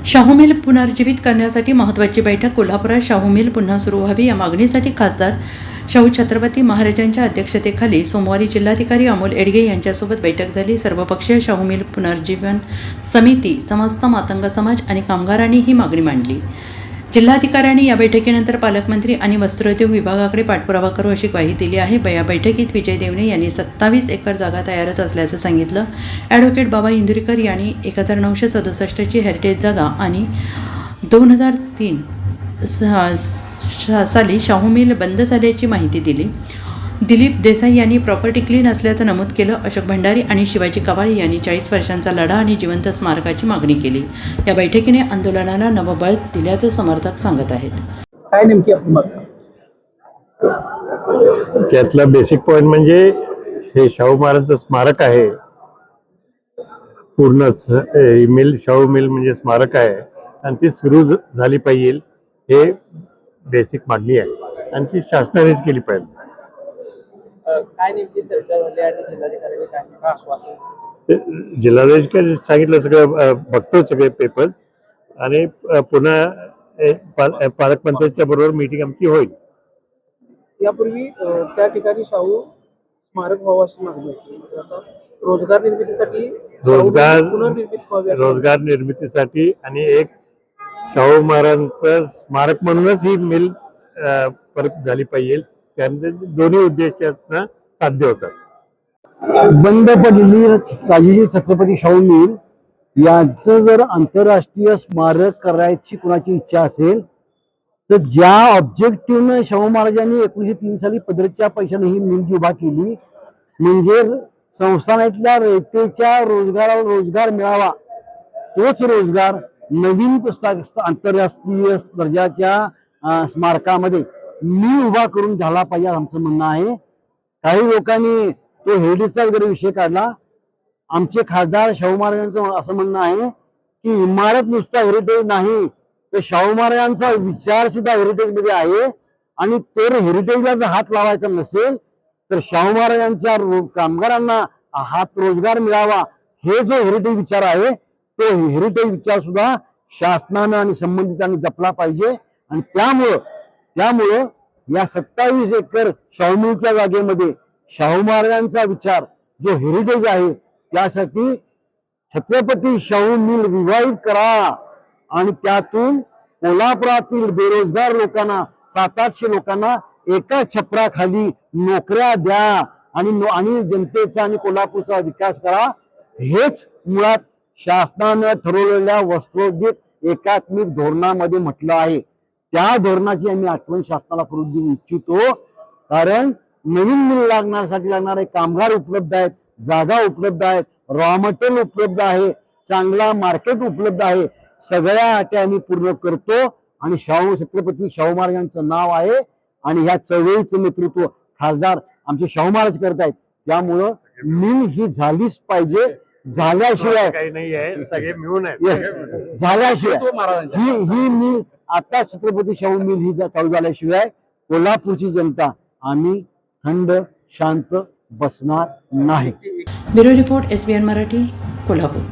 Shahu mill पुनर्जीवित करण्यासाठी महत्त्वाची बैठक कोल्हापुरात. शाहू मिल पुन्हा सुरू व्हावी या मागणीसाठी खासदार शाहू छत्रपती महाराजांच्या अध्यक्षतेखाली सोमवारी जिल्हाधिकारी अमोल एडगे यांच्यासोबत बैठक झाली. सर्वपक्षीय शाहू मिल पुनर्जीवन समिती, समस्त मातंग समाज आणि कामगारांनी ही मागणी मांडली. जिल्हाधिकाऱ्यांनी या बैठकीनंतर पालकमंत्री आणि वस्त्रोद्योग विभागाकडे पाठपुरावा करू अशी ग्वाही दिली आहे. या बैठकीत विजय देवणे यांनी 27 एकर जागा तयारच असल्याचं सांगितलं. ॲडव्होकेट बाबा इंदुरीकर यांनी 1967ची हेरिटेज जागा आणि 2003 साली शाहू मिल बंद झाल्याची माहिती दिली. दिलीप देसाई यांनी प्रॉपर्टी क्लीन असल्याचं नमूद केलं. अशोक भंडारी आणि शिवाजी कवाळे यांनी 40 वर्षांचा लढा आणि जिवंत स्मारकाची मागणी केली. या बैठकीने आंदोलनाला नवबळ दिल्याचं समर्थक सांगत आहेत. काय नेमकी त्यातला बेसिक पॉइंट म्हणजे हे शाहू महाराजांचं स्मारक आहे. पूर्णच मिल शाहू मिल म्हणजे स्मारक आहे आणि ती सुरू झाली पाहिजे हे बेसिक मागणी आहे आणि ती शासनानेच केली पाहिजे. काय नेमकी चर्चा झाली आणि जिल्हाधिकाऱ्यांनी काय आश्वासन? जिल्हाधिकारी सांगितलं सगळं बघतो सगळे पेपर्स आणि पुन्हा पालकमंत्र्यांच्या बरोबर मीटिंग आमची होईल. यापूर्वी त्या ठिकाणी शाहू स्मारक व्हावं अशी मागणी होती. आता रोजगार निर्मितीसाठी रोजगार निर्मितीसाठी आणि एक शाहू महाराजांचं स्मारक म्हणूनच ही मिल परत झाली पाहिजे. त्यानंतर दोन्ही उद्देशांना साध्य होतात. बंद पडलेली राजर्षी छत्रपती शाहू मिल यांचं जर आंतरराष्ट्रीय स्मारक करायची कुणाची इच्छा असेल तर ज्या ऑब्जेक्टिव्हनं शाहू महाराजांनी 1903 साली पदरच्या पैशाने ही मिल जी उभा केली म्हणजे संस्थानातल्या रयतेच्या रोजगारावर रोजगार मिळावा, तोच रोजगार नवीन आंतरराष्ट्रीय दर्जाच्या स्मारकामध्ये मिल उभा करून झाला पाहिजे आमचं म्हणणं आहे. काही लोकांनी तो हेरिटेजचा वगैरे विषय काढला. आमचे खासदार शाहू महाराजांचं असं म्हणणं आहे की इमारत नुसता हेरिटेज नाही तर शाहू महाराजांचा विचार सुद्धा हेरिटेज मध्ये आहे आणि तर हेरिटेजला जर हात लावायचा नसेल तर शाहू महाराजांच्या कामगारांना हात रोजगार मिळावा हे जो हेरिटेज विचार आहे तो हेरिटेज विचार सुद्धा शासनानं आणि संबंधितांनी जपला पाहिजे. आणि त्यामुळं या 27 एकर शाहू मिलच्या जागेमध्ये शाहू महाराजांचा विचार जो हेरिटेज आहे त्यासाठी छत्रपती शाहू मिल रिवाईव्ह करा आणि त्यातून कोल्हापुरातील बेरोजगार लोकांना 700-800 लोकांना एका छपराखाली नोकऱ्या द्या आणि जनतेचा आणि कोल्हापूरचा विकास करा. हेच मुळात शासनानं ठरवलेल्या वस्त्रोद्योग एकात्मिक धोरणामध्ये म्हटलं आहे. त्या धोरणाची आम्ही आठवण शासनाला करून देऊ इच्छितो. कारण नवीन मिल लागणारे कामगार उपलब्ध आहेत, जागा उपलब्ध आहेत, रॉ मटेरियल उपलब्ध आहे, चांगला मार्केट उपलब्ध आहे. सगळ्या अटी आम्ही पूर्ण करतो आणि छत्रपती शाहू महाराजांचं नाव आहे आणि ह्या चळवळीचं नेतृत्व खासदार आमचे शाहू महाराज करत आहेत. त्यामुळं मिल ही झालीच पाहिजे. झाल्याशिवाय काही नाही आहे, सगळे मिळून आहे. झाल्याशिवाय ही मिल आता छत्रपती शाहू मिल ही चालू झाल्याशिवाय कोल्हापूरची जनता आम्ही थंड शांत बसणार नाही. Bureau report SBN Marathi, Kolhapur.